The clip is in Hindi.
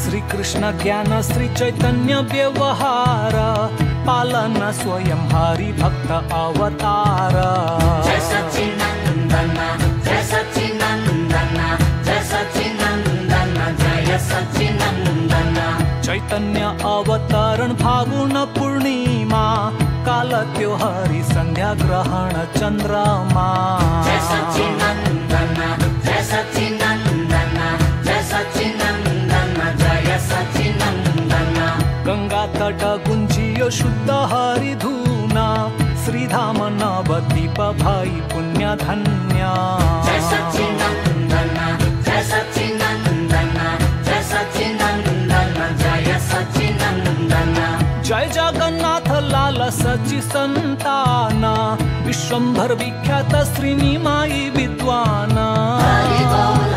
श्री कृष्ण ज्ञान श्री चैतन्य व्यवहार पालन स्वयं हरि भक्त अवतार। जय सच्चिदानंदन जय सच्चिदानंदन जय सच्चिदानंदन जय सच्चिदानंदन। चैतन्य अवतरण फागुन पूर्णिमा काल त्योहारी संध्या ग्रहण चंद्रमा। जय सच्चिदानंदन जय सच्चिदानंदन जय सच्चिदानंदन जय सच्चिदानंदन। गंगा तट गुंजियो शुद्ध हरि धूना श्रीधाम नवद्वीप भाई पुण्य धन्य। जय सच्चिदानंदन जय सच्चिदानंदन जय सच्चिदानंदन जय सच्चिदानंदन। जय जगन्नाथ लाल सची संतान विश्वंभर विख्यात श्रीनिमाई विद्वान। हरि बोल